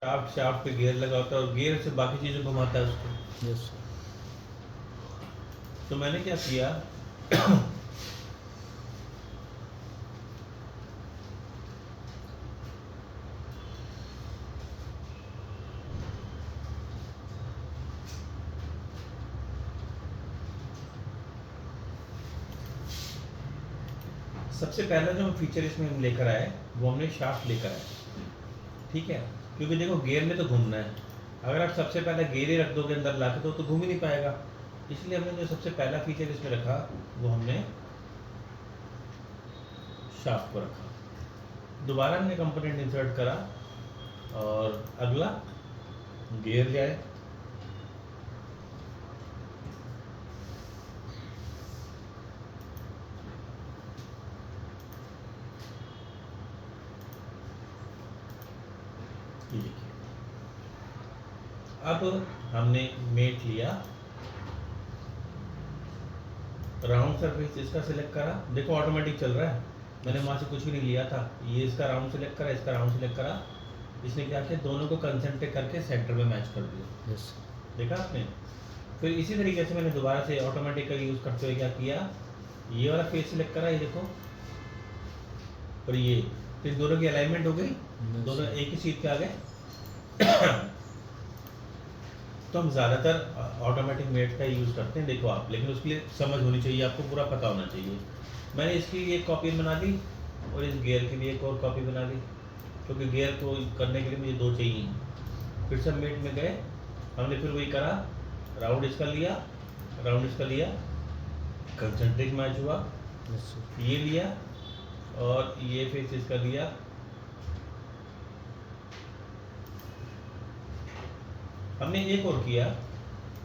Shaft shaft पे gear लगा होता है और गियर से बाकी चीज़ें घुमाता है उसको। Yes sir. तो मैंने क्या किया सबसे पहला जो फीचर इसमें हम लेकर आए वो हमने शाफ्ट लेकर आए, ठीक है। क्योंकि देखो गियर में तो घूमना है, अगर आप सबसे पहले गियर ही रख दोगे अंदर ला के तो घूम ही नहीं पाएगा। इसलिए हमने जो सबसे पहला फीचर इसमें रखा वो हमने शाफ्ट को रखा। दोबारा हमने कंपोनेंट इंसर्ट करा और अगला गियर जाए, ये देखिए। अब हमने मेट लिया, राउंड सरफेस इसका सिलेक्ट करा, देखो ऑटोमेटिक चल रहा है, मैंने वहाँ से कुछ भी नहीं लिया था। ये इसका राउंड सिलेक्ट करा, इसका राउंड सिलेक्ट करा, इसने क्या किया दोनों को कंसंट्रेट करके सेंटर में मैच कर दिया। यस देखा आपने। फिर इसी तरीके से मैंने दोबारा से ऑटोमेटिक का यूज़ करते हुए क्या किया, ये वाला फेस सिलेक्ट करा, ये देखो, और ये, फिर दोनों की अलाइनमेंट हो गई, दोनों एक ही सीट पे आ गए। तो हम ज़्यादातर ऑटोमेटिक मेट का यूज़ करते हैं, देखो आप, लेकिन उसके लिए समझ होनी चाहिए, आपको पूरा पता होना चाहिए। मैंने इसकी एक कॉपी बना दी और इस गियर की भी एक और कॉपी बना दी, क्योंकि गियर को करने के लिए मुझे दो चाहिए। फिर सब मेट में गए, हमने फिर वही करा, राउंड इसका लिया, राउंड इसका लिया, कंसंट्रिक मैच हुआ, यस सर। ये लिया और ये फेस इसका लिया। हमने एक और किया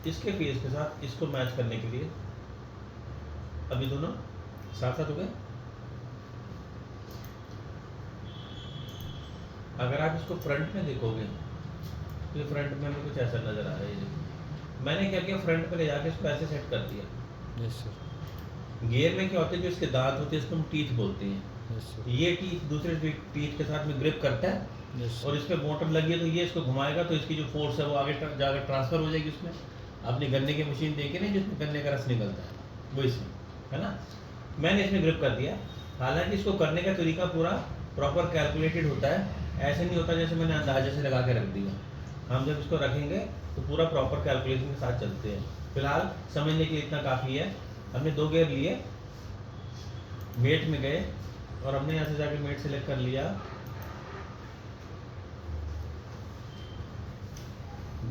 इसके फेस के साथ इसको मैच करने के लिए, अभी दोनों साथ साथ हो गए। अगर आप इसको फ्रंट में देखोगे तो ये फ्रंट में हमें कुछ ऐसा नज़र आ रहा है। ये देखो। मैंने क्या किया, फ्रंट पे ले जाके इसको ऐसे सेट कर दिया। Yes sir. गियर में क्या होता है, जो इसके दांत होते हैं इसको हम टीथ बोलते हैं, यस सर। ये टीथ दूसरे टीथ के साथ में ग्रिप करता है यस और इस पर मोटर लगी है तो ये इसको घुमाएगा, तो इसकी जो फोर्स है वो आगे जाकर ट्रांसफर हो जाएगी उसमें। आपने गन्ने की मशीन देखी नहीं जिसमें गन्ने का रस निकलता है, वो इसमें है ना। मैंने इसमें ग्रिप कर दिया। हालांकि इसको करने का तरीका पूरा प्रॉपर कैलकुलेटेड होता है, ऐसे नहीं होता जैसे मैंने अंदाजे से लगा के रख दिया। हम जब इसको रखेंगे तो पूरा प्रॉपर कैलकुलेशन के साथ चलते हैं। फिलहाल समझने के लिए इतना काफ़ी है। हमने दो गियर लिए, मेट में गए और हमने यहाँ से जाके मेट सेलेक्ट कर लिया,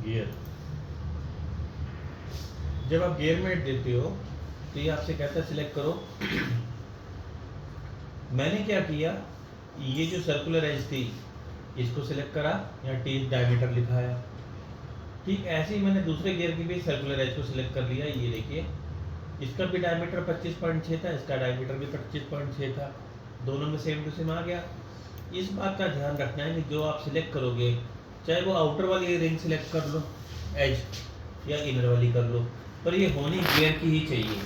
गियर। जब आप गियर मेट देते हो तो ये आपसे कहता है सिलेक्ट करो। मैंने क्या किया, ये जो सर्कुलर एज थी इसको सिलेक्ट करा, यहाँ टी डायमीटर लिखा है। ठीक ऐसे ही मैंने दूसरे गियर की भी सर्कुलर एज को सिलेक्ट कर लिया, ये देखिए, इसका भी डायमीटर 25.6 था, इसका डायमीटर भी 25.6 था, दोनों में सेम टू सेम आ गया। इस बात का ध्यान रखना है कि जो आप सिलेक्ट करोगे, चाहे वो आउटर वाली रिंग सिलेक्ट कर लो एज, या इनर वाली कर लो, पर ये होनी गियर की ही चाहिए।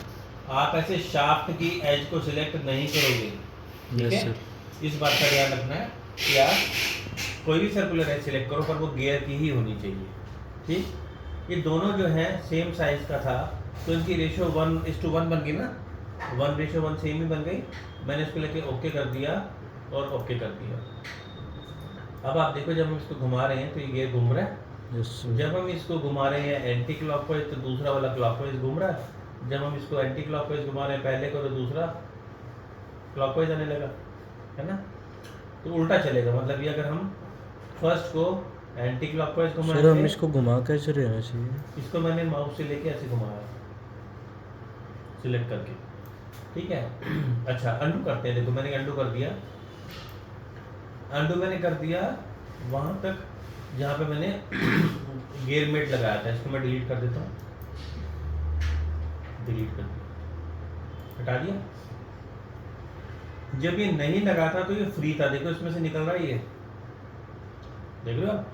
आप ऐसे शाफ्ट की एज को सिलेक्ट नहीं करोगे, ठीक यस है। सर। इस बात का ध्यान रखना है कि आप कोई भी सर्कुलर एज सिलेक्ट करो पर वो गियर की ही होनी चाहिए, ठीक। ये दोनों जो है सेम साइज का था तो इनकी रेशियो 1:1 बन गई ना, 1:1 सेम ही बन गई। मैंने इसको लेके ओके कर दिया और ओके कर दिया। अब आप देखो जब हम इसको घुमा रहे हैं तो ये गियर घूम रहा है, यस सर। जब हम इसको घुमा रहे हैं एंटी क्लॉकवाइज तो दूसरा वाला क्लॉकवाइज घूम रहा है, जब हम इसको एंटी क्लॉकवाइज घुमा रहे हैं पहले को तो दूसरा क्लॉकवाइज आने लगा, है ना। तो उल्टा चलेगा, मतलब ये अगर हम फर्स्ट को एंटी क्लॉकवाइज सर हम घुमाएंगे, इसको घुमा कैसे रहना चाहिए? इसको मैंने माउस से लेके ऐसे घुमाया सिलेक्ट करके, ठीक है। अच्छा अंडू करते हैं, देखो मैंने अंडू कर दिया, अंडू मैंने कर दिया वहाँ तक जहाँ पे मैंने गियर मेट लगाया था। इसको मैं डिलीट कर देता हूँ, डिलीट कर दिया, हटा दिया। जब ये नहीं लगा था तो ये फ्री था, देखो इसमें से निकल रहा है, ये देख रहे हो आप?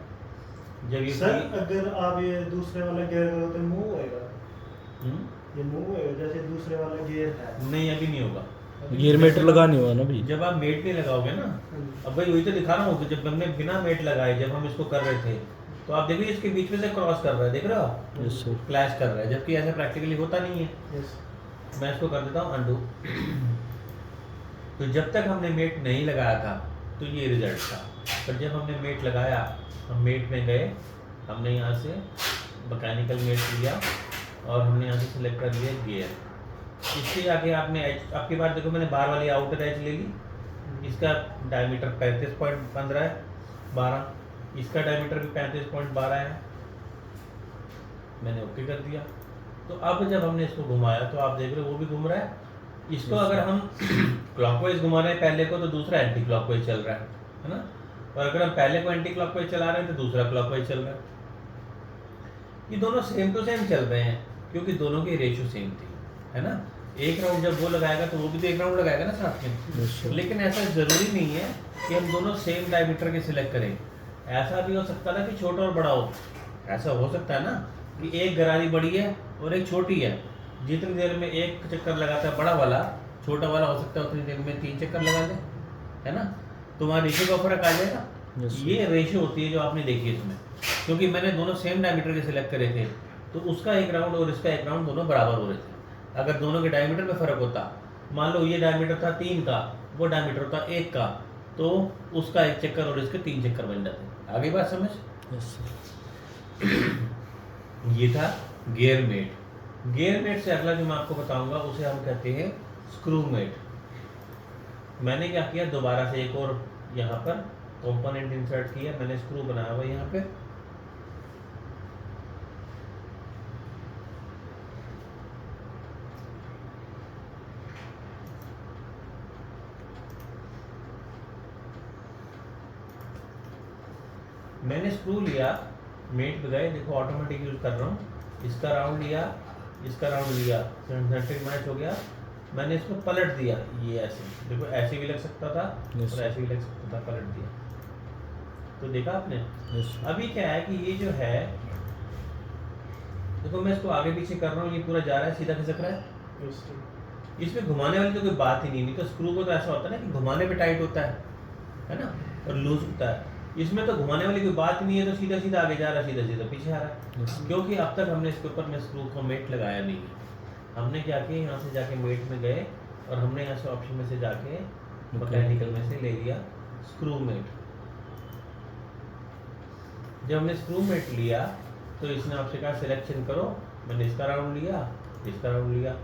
जब ये सर फ्री, अगर आप ये दूसरे वाला गियर करो तो मूव होएगा, ये मूव होएगा जैसे दूसरे वाला गियर है। नहीं अभी नहीं होगा, गियर मीटर लगाने हुआ ना भाई। जब आप मेट नहीं लगाओगे ना, अब भाई वही तो दिखा रहा हूँ कि जब हमने बिना मेट लगाए जब हम इसको कर रहे थे, तो आप देखिए इसके बीच में से क्रॉस कर रहा है, देख रहे हो आप, यस सर। क्लैश कर रहा है, जबकि ऐसा प्रैक्टिकली होता नहीं है। यस मैं इसको कर देता हूँ अंडू। तो जब तक हमने मेट नहीं लगाया था तो ये रिजल्ट था, पर जब हमने मेट लगाया, हम मेट में गए, हमने यहाँ से मैकेनिकल मेट लिया और हमने यहाँ से सिलेक्ट कर लिया गियर। इससे आगे आपने एज, आपके पास देखो मैंने बार वाली आउटर एज ले ली, इसका डायमीटर 35.15 है, 12, इसका डायमीटर भी 35.12 है, मैंने ओके कर दिया। तो अब जब हमने इसको घुमाया तो आप देख रहे हो वो भी घूम रहा है। इसको अगर हम क्लॉकवाइज घुमा रहे हैं पहले को, तो दूसरा एंटी क्लॉकवाइज चल रहा है ना, और अगर हम पहले को एंटी क्लॉकवाइज चला रहे हैं तो दूसरा क्लॉकवाइज चल रहा है। ये दोनों सेम टू सेम चल रहे हैं क्योंकि दोनों की रेशियो सेम थी, है ना। एक राउंड जब वो लगाएगा तो वो भी तो एक राउंड लगाएगा ना साथ Yes, में। लेकिन ऐसा जरूरी नहीं है कि हम दोनों सेम डायमीटर के सिलेक्ट करें। ऐसा भी हो सकता है कि छोटा और बड़ा हो, ऐसा हो सकता है ना कि एक गरारी बड़ी है और एक छोटी है, जितनी देर में एक चक्कर लगाता है बड़ा वाला, छोटा वाला हो सकता है उतनी देर में 3 चक्कर लगा ले, है ना। तो वहाँ रेशियो का फर्क आ जाएगा। Yes, sir. ये रेशियो होती है जो आपने देखी है इसमें, क्योंकि मैंने दोनों सेम डायमीटर के सिलेक्ट करे थे, तो उसका एक राउंड और इसका एक राउंड दोनों बराबर हो रहे थे। अगर दोनों के डायमीटर में फर्क होता, मान लो ये डायमीटर था 3 का, वो डायमीटर था 1 का, तो उसका 1 चक्कर और इसके 3 चक्कर बन जाते। आगे बात समझ। Yes sir. ये था गियर मेट। गियर मेट से अगला जो मैं आपको बताऊंगा उसे हम कहते हैं स्क्रू मेट। मैंने क्या किया, दोबारा से एक और यहाँ पर कंपोनेंट इंसर्ट किया, मैंने स्क्रू बनाया हुआ यहाँ पे। मैंने स्क्रू लिया, मेट पे गए, देखो ऑटोमेटिक यूज कर रहा हूँ, इसका राउंड लिया, इसका राउंड लिया, सेंट्रिक मैच हो गया, मैंने इसको पलट दिया, ये ऐसे, देखो ऐसे भी लग सकता था Yes. और ऐसे भी लग सकता था, पलट दिया, तो देखा आपने। यस अभी क्या है कि ये जो है, देखो मैं इसको आगे पीछे कर रहा हूँ, ये पूरा जा रहा है, सीधा खिसक रहा है, यस इसमें घुमाने वाली तो कोई बात ही नहीं तो स्क्रू को तो ऐसा होता है ना कि घुमाने पे टाइट होता है ना, और लूज होता है। इसमें तो घुमाने वाली कोई बात नहीं है, तो सीधा सीधा आगे जा रहा है, सीधा सीधा पीछे आ रहा है, Yes. क्योंकि अब तक हमने इसके ऊपर में स्क्रू को मेट लगाया नहीं है। हमने क्या किया, यहाँ से जाके मेट में गए और हमने यहाँ से ऑप्शन में से जाके मैकेनिकल में से ले लिया स्क्रू मेट। जब हमने स्क्रू मेट लिया तो इसने आपसे कहा सिलेक्शन करो, मैंने इसका राउंड लिया, इसका राउंड लिया।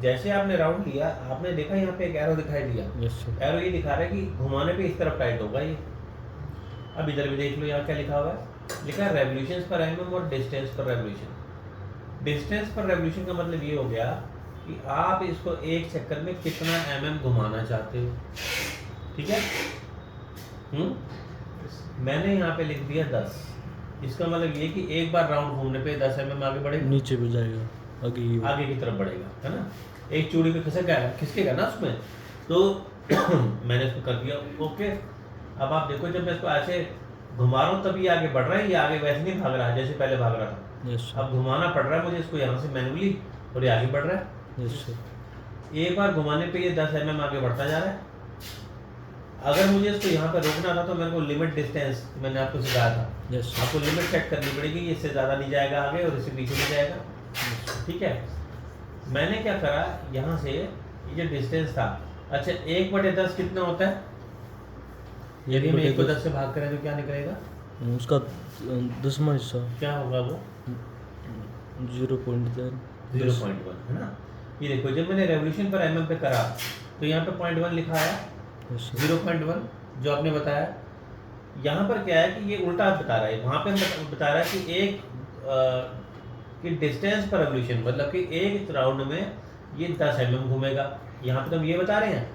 जैसे आपने राउंड लिया, आपने देखा यहाँ पे एक एरो दिखाई दिया, यस सर। एरो ये दिखा रहा है कि घुमाने पे इस तरफ टाइट होगा ये। अब इधर भी देख लो, यहाँ क्या लिखा हुआ है, लिखा है रेवोल्यूशंस पर एमएम और डिस्टेंस पर रेवोल्यूशन। डिस्टेंस पर रेवोल्यूशन का मतलब ये हो गया कि आप इसको एक चक्कर में कितना एमएम घुमाना चाहते हो, ठीक है। मैंने यहाँ पे लिख दिया 10, इसका मतलब ये कि एक बार राउंड घूमने पे 10 एमएम आगे बढ़ेगा, नीचे भी जाएगा, आगे की तरफ बढ़ेगा, है ना। एक चूड़ी पे खिसकेगा ना उसमें, तो मैंने इसको कर दिया ओके। अब आप देखो, जब मैं इसको ऐसे घुमा रहा हूँ तभी आगे बढ़ रहा है, ये आगे वैसे नहीं भाग रहा है जैसे पहले भाग रहा था। Yes sir. अब घुमाना पड़ रहा है मुझे इसको यहाँ से मैनुअली, और ये आगे बढ़ रहा है। Yes sir. एक बार घुमाने पे ये 10 एमएम आगे बढ़ता जा रहा है। अगर मुझे इसको यहाँ पे रोकना था तो मेरे को लिमिट डिस्टेंस, मैंने आपको सिखाया था, यस सर। आपको लिमिट सेट करनी पड़ेगी, इससे ज़्यादा नहीं जाएगा आगे और इससे पीछे नहीं जाएगा, ठीक है। मैंने क्या करा, यहाँ से ये जो डिस्टेंस था, अच्छा 1/10 कितना होता है, यदि हम 1 को 10 से भाग करें तो क्या निकलेगा, उसका 10वां हिस्सा क्या होगा वो 0.10 0.1, है ना। ये देखो, जब मैंने रेवोल्यूशन पर एमएम पे करा तो यहाँ पे 0.1 लिखा आया, यस सर। 0.1 जो आपने बताया। यहाँ पर क्या है कि ये उल्टा बता रहा है, वहाँ पे बता रहा है कि एक कि डिस्टेंस पर रेवोल्यूशन, मतलब कि एक राउंड में ये 10 एमएम घूमेगा, यहाँ पे तो हम ये बता रहे हैं,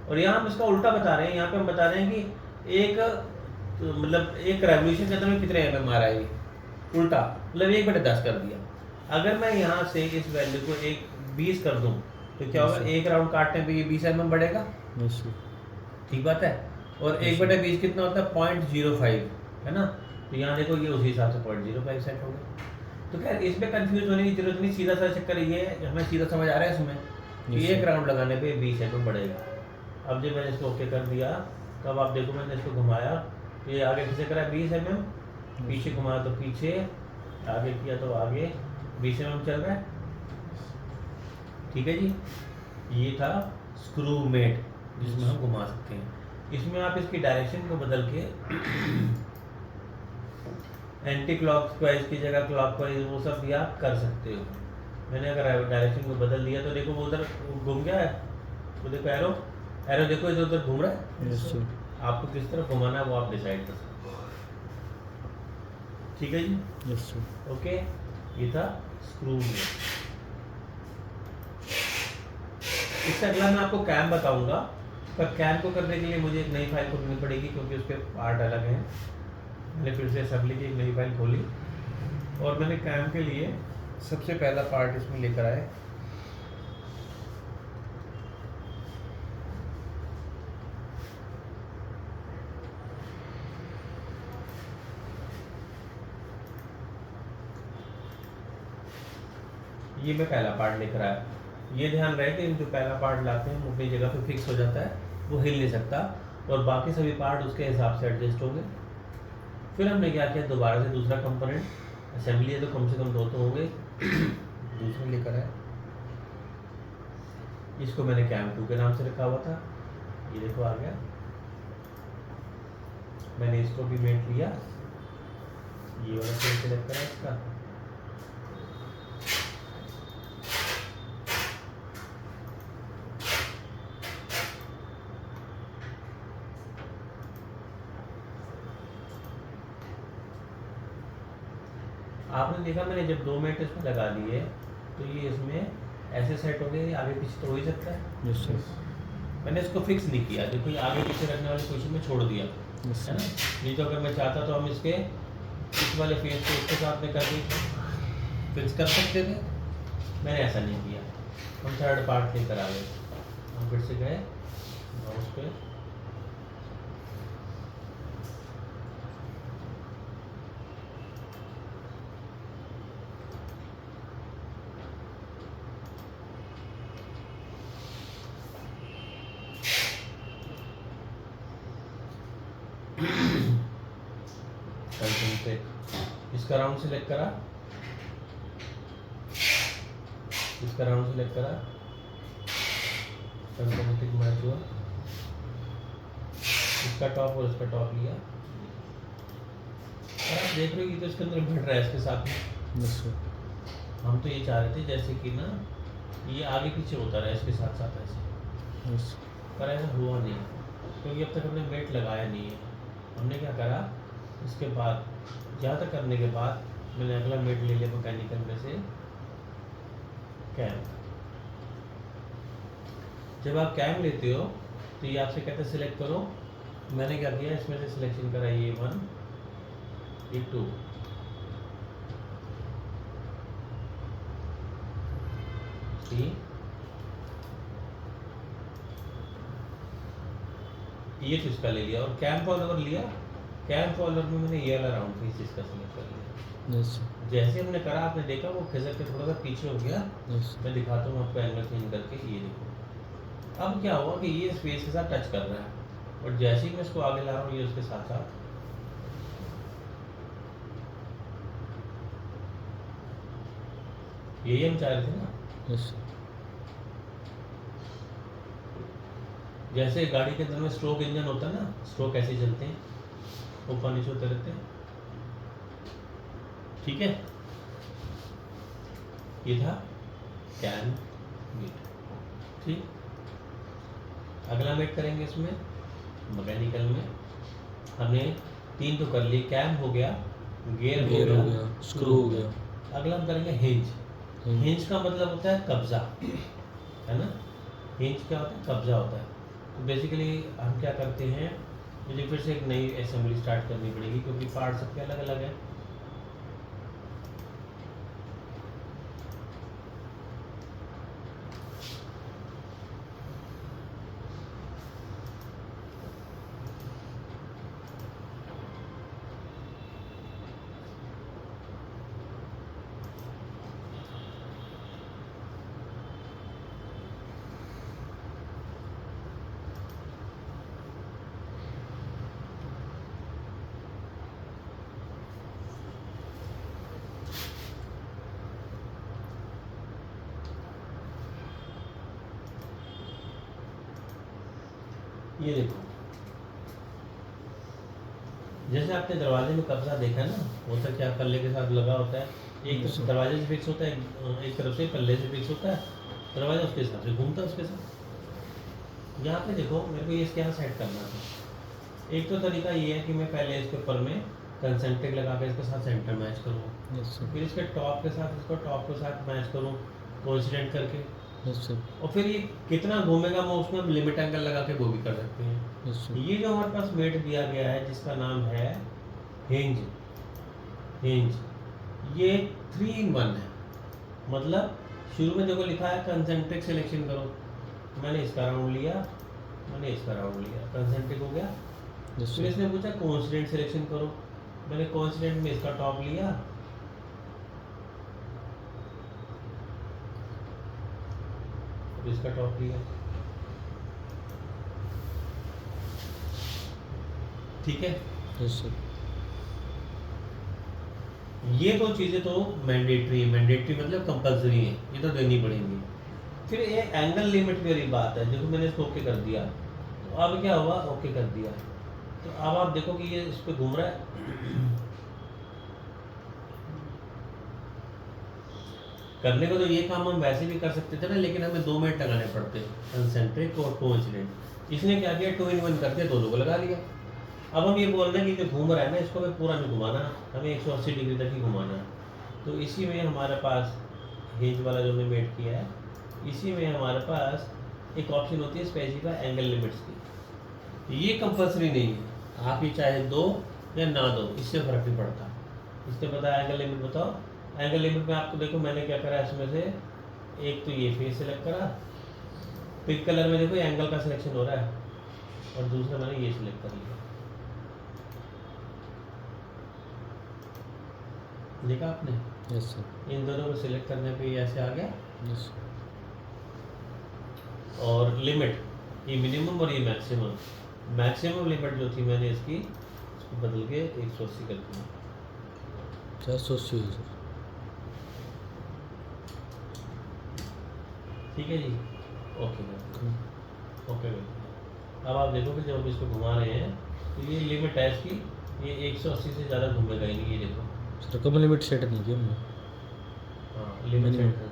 और यहाँ हम इसका उल्टा बता रहे हैं। यहाँ पे हम बता रहे हैं कि एक मतलब एक रेवोल्यूशन के अंदर में कितने एमएम आ रहा है, ये उल्टा, मतलब 1/10 कर दिया। अगर मैं यहाँ से इस वैल्यू को 20 कर दूँ तो क्या होगा, एक राउंड काटने पे ये 20 एमएम बढ़ेगा, यस सर। ठीक बात है। और 1/20 कितना होता है, 0.05, है ना। तो यहाँ देखो ये उसी हिसाब से 0.05 सेट हो गया। तो खैर इसमें कंफ्यूज होने की जरूरत नहीं, सीधा सा चक्कर ये है, हमें सीधा समझ आ रहा है इसमें Yes, एक sir. राउंड लगाने पे 20 mm बढ़ेगा। अब जब मैंने इसको ओके कर दिया, तब आप देखो मैंने इसको घुमाया तो ये आगे पीछे करा 20 mm, पीछे घुमाया तो पीछे, आगे किया तो आगे 20 mm चल रहा है। ठीक है जी, ये था स्क्रू मेट जिसमें हम घुमा सकते हैं। इसमें आप इसकी डायरेक्शन को बदल के एंटी क्लॉकवाइज की जगह क्लॉकवाइज वो सब भी आप कर सकते हो। मैंने अगर डायरेक्शन को बदल दिया तो देखो वो उधर घूम गया है, वो देखो एरो, एरो देखो इधर उधर घूम रहा है। Yes sir. आपको किस तरफ घुमाना है वो आप डिसाइड कर सकते हो। ठीक है जी, यस सर। ओके। ये था स्क्रू में। इससे अगला मैं आपको कैम बताऊंगा, पर कैम को करने के लिए मुझे एक नई फाइल खोलनी पड़ेगी क्योंकि उसके पार्ट अलग हैं। मैंने फिर से असेंबली की एक नई फाइल खोली और मैंने कैम के लिए सबसे पहला पार्ट इसमें लेकर आए। ये मैं पहला पार्ट लेकर आया। ये ध्यान रहे कि जो पहला पार्ट लाते हैं वो अपनी जगह पे फिक्स हो जाता है, वो हिल नहीं सकता और बाकी सभी पार्ट उसके हिसाब से एडजस्ट होंगे। फिर हमने क्या किया, दोबारा से दूसरा कंपोनेंट, असेंबली है तो कम से कम 2 तो होंगे, दूसरा लेकर आए। इसको मैंने कैम 2 के नाम से रखा हुआ था, ये देखो आ गया। मैंने इसको भी मेट लिया, ये वाला पिन सेलेक्ट करा इसका, आपने देखा मैंने जब 2 मिनट इसमें लगा दिए तो ये इसमें ऐसे सेट हो गए, आगे पीछे तो हो ही सकता है। Yes sir. मैंने इसको फिक्स नहीं किया, देखो ये आगे पीछे रखने वाली पोजीशन में छोड़ दिया, यस है ना। नहीं तो अगर मैं चाहता तो हम इसके इस वाले फेस को इसके साथ में करके फिक्स कर सकते थे, मैंने ऐसा नहीं किया। हम थर्ड पार्ट लेकर आ गए, हम फिर से गए माउस पे, इसका राउंड सेलेक्ट करा, इसका राउंड सेलेक्ट करा, ऑटोमेटिक मैच हुआ, इसका टॉप और इसका टॉप लिया और आप देख रहे हो कि तो इसके अंदर बढ़ रहा है इसके साथ में। Yes sir. हम तो ये चाह रहे थे जैसे कि ना ये आगे पीछे होता रहा इसके साथ साथ ऐसे, यस पर ऐसा हुआ नहीं क्योंकि अब तक हमने मेट लगाया नहीं है। हमने क्या करा, इसके बाद ज़्यादा करने के बाद मैंने अगला मेट ले लिया मैकेनिकल में से कैम। जब आप कैम लेते हो तो ये आपसे कहते हैं सिलेक्ट करो, मैंने क्या किया इसमें से सिलेक्शन करा, ये 1 ये 2, ये तो इसका ले लिया और कैम फॉलोवर लिया। कैम फॉलोवर में मैंने ये वाला राउंड पीस इसका सिलेक्ट कर लिया। Yes sir. जैसे हमने करा आपने देखा वो खिसक के थोड़ा सा पीछे हो गया। यस मैं दिखाता हूँ आपको एंगल चेंज करके, ये देखो अब क्या हुआ कि ये स्पेस के साथ टच कर रहा है और जैसे ही मैं इसको आगे ला रहा हूँ ये उसके साथ साथ यही हम चाह रहे थे ना। Yes sir. जैसे गाड़ी के अंदर में स्ट्रोक इंजन होता है ना, स्ट्रोक ऐसे चलते हैं, ऊपर नीचे होते रहते हैं। ठीक है, ये था कैम मेट। ठीक, अगला मेट करेंगे इसमें मैकेनिकल में। हमने 3 तो कर लिए, कैम हो गया, गियर हो गया, स्क्रू हो गया। अगला हम करेंगे हिंज। हिंज का मतलब होता है कब्जा, है ना। हिंज क्या होता है, कब्जा होता है। तो बेसिकली हम क्या करते हैं, मुझे फिर से एक नई असेंबली स्टार्ट करनी पड़ेगी क्योंकि पार्ट सबके अलग अलग हैं। ये देखो, जैसे आपने दरवाजे में कब्जा देखा ना, होता क्या पल्ले के साथ लगा होता है, एक अच्छा। दरवाजे से फिक्स होता है, एक तरफ से पल्ले से फिक्स होता है, दरवाजा उसके हिसाब से घूमता है उसके साथ। यहाँ पे देखो मेरे को ये क्या सेट करना था। एक तो तरीका ये है कि मैं पहले इसके ऊपर में कंसेंट्रिक लगा के इसके साथ सेंटर मैच करूँ, यस सर। फिर इसके टॉप के साथ इसको टॉप के साथ मैच करूँ कोइंसिडेंट करके, यस सर। और फिर ये कितना घूमेगा वो उसमें हम लिमिट एंगल लगा के वो भी कर सकते हैं। Yes sir. ये जो हमारे पास मेट दिया गया है जिसका नाम है हिंज, हिंज ये 3 in 1 है। मतलब शुरू में देखो लिखा है कंसेंट्रिक सिलेक्शन करो, मैंने इसका राउंड लिया, मैंने इसका राउंड लिया, कंसेंट्रिक हो गया। यस फिर सर। इसने पूछा कोइंसिडेंट सिलेक्शन करो, मैंने कोइंसिडेंट में इसका टॉप लिया, और इसका टॉप लिया, ठीक है। Yes sir. ये दो चीज़ें तो मैंडेटरी मतलब कंपलसरी है, ये तो देनी पड़ेंगी। फिर ये एंगल लिमिट वाली बात है, देखो मैंने इसको ओके कर दिया, तो अब क्या हुआ, ओके कर दिया, तो अब आप देखो कि ये इस पे घूम रहा है। करने को तो ये काम हम वैसे भी कर सकते थे ना, लेकिन हमें 2 मिनट लगाने पड़ते, कंसेंट्रिक और कोइंसिडेंट। इसने क्या किया, 2 in 1 करके दोनों को लगा लिया। अब हम ये बोल रहे हैं कि जो घूम रहा है ना इसको हमें पूरा नहीं घुमाना, हमें 180 डिग्री तक ही घुमाना है। तो इसी में हमारे पास हिंज वाला जो हमने मेट किया है, इसी में हमारे पास एक ऑप्शन होती है स्पेसिफाई एंगल लिमिट्स की। ये कंपल्सरी नहीं है, आप ही चाहे दो या ना दो, इससे फर्क नहीं पड़ता। इससे पता एंगल लिमिट बताओ। एंगल लिमिट में आपको देखो मैंने क्या करा, इसमें से एक तो ये फेस सेलेक्ट करा, पिंक कलर में देखो एंगल का सिलेक्शन हो रहा है, और दूसरा मैंने ये सिलेक्ट कर लिया, देखा आपने। Yes sir. इन दोनों को सिलेक्ट करने पे ये ऐसे आ गया, यस। और लिमिट ये मिनिमम और ये मैक्सिमम, मैक्सिमम लिमिट जो थी मैंने इसको बदल के 180 कर दिया। 480 है सर। ठीक है जी, ओके ओके। अब आप देखो कि जब हम इसको घुमा रहे हैं तो ये लिमिट है इसकी, ये 180 से ज़्यादा घूमेगा ही नहीं, ये देखो। सर कम लिमिट सेट नहीं की हमने। हाँ limit Minimum। Set,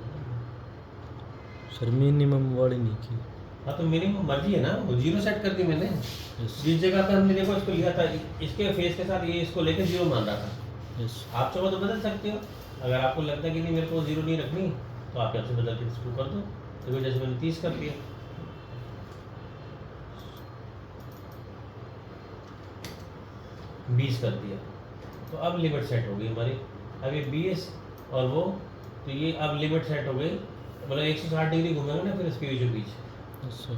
sir minimum वाली नहीं की। हाँ तो मिनिमम मर्जी है ना, वो 0 सेट कर दी मैंने। यस। जिस जगह पे हमने देखो इसको लिया था, इसके फेस के साथ ये इसको लेके 0 मान रहा था। यस। आप चाहो तो बदल सकते हो, अगर आपको लगता है कि नहीं मेरे को 0 नहीं रखनी, तो आप यहाँ से बदल के इसको कर दो। देखो जैसे मैंने 30 कर दिया, बीस कर दिया, तो अब लिमिट सेट हो गई हमारी। अब ये 20 और वो, तो ये अब लिमिट सेट हो गई, मतलब 160 डिग्री घूमेगा ना फिर इसके बीचों बीच। Yes sir.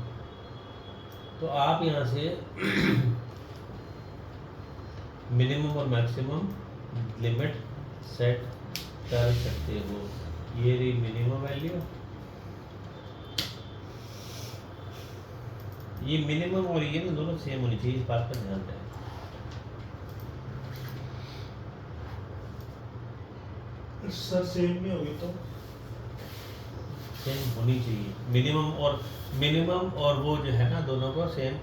तो आप यहाँ से मिनिमम और मैक्सिमम लिमिट सेट कर सकते हो। ये रही मिनिमम वैल्यू, ये मिनिमम और ये ना दोनों सेम होनी चाहिए, इस बात पर ध्यान दें। सर सेम नहीं होगी तो सेम होनी चाहिए, मिनिमम और वो जो है ना दोनों को सेम,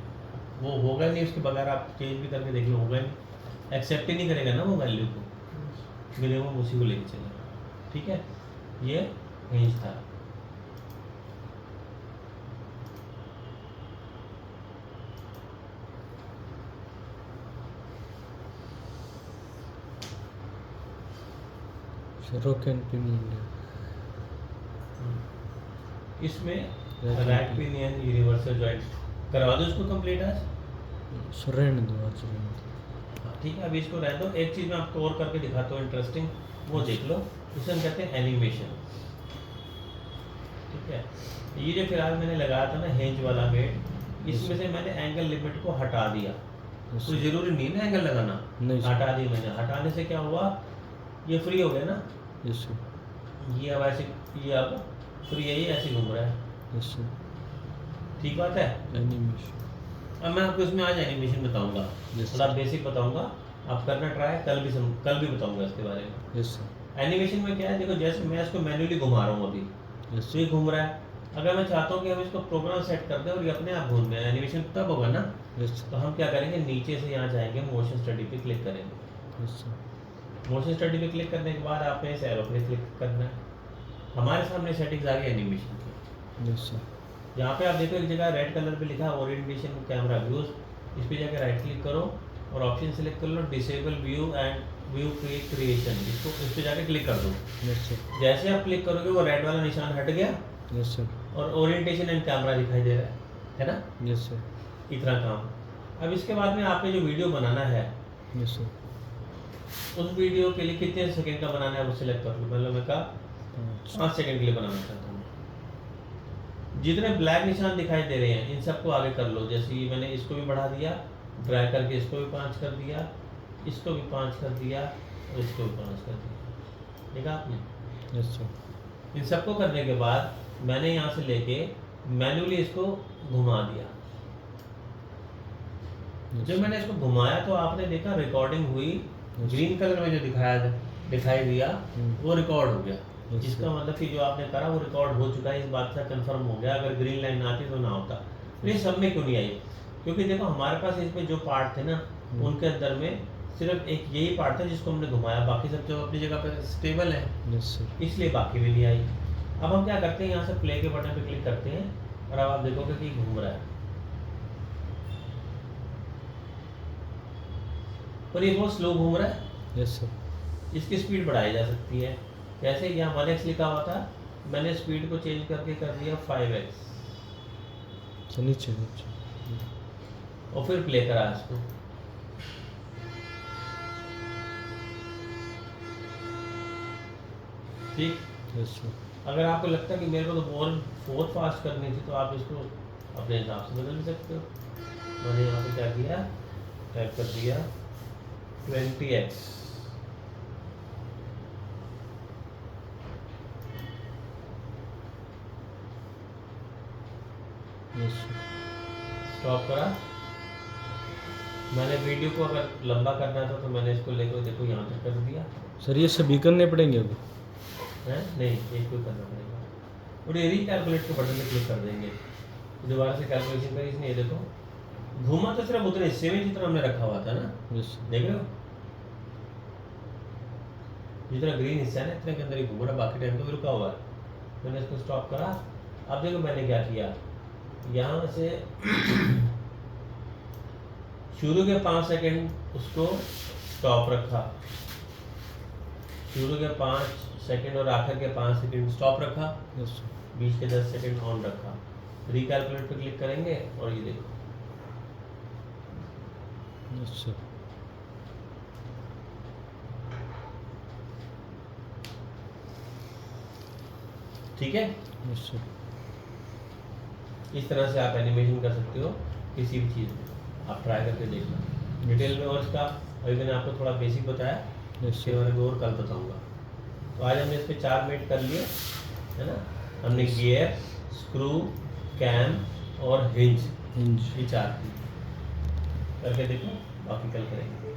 वो होगा नहीं उसके बगैर आप चेंज भी करके देख लो, होगा नहीं, एक्सेप्ट ही नहीं करेगा ना वो वैल्यू को, मिनिमम उसी को लेके चलेगा। ठीक है, ये रेंज था। Rock and pinion. इसमें Right rack pinion universal joint करवा दो इसको कंप्लीट आज। सर रहने दो आज रहने दो। हाँ, ठीक है, अभी इसको रह दो। एक चीज़ मैं आपको और करके दिखाता हूँ इंटरेस्टिंग, वो देख लो, इसे हम कहते हैं एनिमेशन। ठीक है, ये जो फिलहाल मैंने लगाया था ना हिंज वाला मेट, इसमें से मैंने एंगल लिमिट को हटा दिया। यस कोई सर। ज़रूरी नहीं ना एंगल लगाना, नहीं सर। हटा दिया मैंने। हटाने से क्या हुआ, ये फ्री हो गया ना, यस सर। ये अब ऐसे, ये अब फ्री है, ये ऐसे घूम रहा है। Yes sir. ठीक बात है। एनिमेशन। अब मैं आपको इसमें आज एनिमेशन बताऊंगा, Yes, थोड़ा बेसिक बताऊंगा, आप करना ट्राई, कल भी बताऊंगा इसके बारे में। Yes sir. एनिमेशन में क्या है, देखो जैसे मैं इसको मैन्युअली घुमा रहा हूँ अभी, यस तो ये घूम रहा है। अगर मैं चाहता हूँ कि हम इसको प्रोग्राम सेट कर दें और ये अपने आप घूम रहे हैं, एनिमेशन तब होगा ना यस सर। तो हम क्या करेंगे, नीचे से यहाँ जाएंगे, मोशन स्टडी पे क्लिक करेंगे। Yes sir. मोशन स्टडी पे क्लिक करने के बाद आपने इस एरो पे क्लिक करना है। हमारे सामने सेटिंग्स आ गई एनिमेशन की। Yes sir. यहाँ पे आप देखो एक जगह रेड कलर पे लिखा है ओरिएंटेशन कैमरा व्यूज, इस पे जाकर राइट क्लिक करो और ऑप्शन सेलेक्ट कर लो disable view and view creation, इसको इस पे जाकर क्लिक कर दो। Yes sir. जैसे आप क्लिक करोगे वो रेड वाला निशान हट गया यस सर। और ओरिएंटेशन एंड कैमरा दिखाई दे रहा है ना। Yes sir. इतना काम। अब इसके बाद में आपने जो वीडियो बनाना है, यस सर। उस वीडियो के लिए कितने सेकंड का बनाना है वो सिलेक्ट कर लो। मतलब मैं कहा 5 सेकंड के लिए बनाना चाहता हूँ। जितने ब्लैक निशान दिखाई दे रहे हैं इन सबको आगे कर लो। जैसे ये मैंने इसको भी बढ़ा दिया, ड्रैग करके इसको भी 5 कर दिया, इसको भी 5 कर दिया और इसको भी 5 कर दिया। देखा आपने। Yes sir. इन सबको करने के बाद मैंने यहाँ से लेके मैन्युअली इसको घुमा दिया। जब मैंने इसको घुमाया तो आपने देखा रिकॉर्डिंग हुई, ग्रीन कलर में जो दिखाई दिया वो रिकॉर्ड हो गया। जिसका मतलब कि जो आपने करा वो रिकॉर्ड हो चुका है, इस बात से कंफर्म हो गया। अगर ग्रीन लाइन ना आती तो ना होता। तो ये सब में क्यों नहीं आई? क्योंकि देखो हमारे पास इसमें जो पार्ट थे ना उनके अंदर में सिर्फ एक यही पार्ट था जिसको हमने घुमाया, बाकी सब जो अपनी जगह पर स्टेबल है। Yes sir. इसलिए बाकी भी नहीं आई। अब हम क्या करते हैं, यहाँ से प्ले के बटन पे क्लिक करते हैं और अब आप देखोगे कि घूम रहा है और ये बहुत स्लो घूम रहा है। Yes sir. इसकी स्पीड बढ़ाई जा सकती है। जैसे यहाँ 1x लिखा हुआ था, मैंने स्पीड को चेंज करके कर दिया 5x सर नीचे नीचे। और फिर प्ले करा इसको। ठीक। Yes sir. अगर आपको लगता है कि मेरे को तो बहुत फास्ट करनी थी तो आप इसको अपने हिसाब से बदल भी सकते हो। मैंने यहाँ पे क्या किया, टाइप कर दिया 20x। Yes sir. स्टॉप करा। मैंने वीडियो को अगर लंबा करना था तो मैंने इसको लेकर देखो यहाँ तक कर दिया सर ये सभी करने पड़ेंगे अभी? है। नहीं, एक कोई करना पड़ेगा और ये रिकैलकुलेट के बटन पे क्लिक कर देंगे। दोबारा से कैलकुलेशन करी इसने, ये देखो घूमा तो सिर्फ उतने हिस्से में जितना हमने रखा हुआ था ना। Yes sir. देख रहे हो, जितना ग्रीन हिस्सा है ना इतने के अंदर ही घूम रहा, बाकी टाइम तो भी रुका हुआ है। मैंने इसको स्टॉप करा। अब देखो मैंने क्या किया, यहाँ से शुरू के 5 सेकंड उसको स्टॉप रखा, शुरू के 5 सेकंड और आखिर के 5 सेकंड स्टॉप रखा, यस सर। बीच के 10 सेकंड ऑन रखा। रिकैलकुलेट पे क्लिक करेंगे और ये देखो यस सर। ठीक है। Yes sir. इस तरह से आप एनिमेशन कर सकते हो किसी भी चीज़ में। आप ट्राई करके देखना डिटेल में। और इसका अभी मैंने आपको थोड़ा बेसिक बताया, यस इसके सर। बारे में और कल बताऊंगा। तो आज हमने इस पे 4 मेट कर लिए है ना। हमने गियर, स्क्रू, कैम और हिंज, हिंज। ये 4 करके देखो, बाकी कल करेंगे।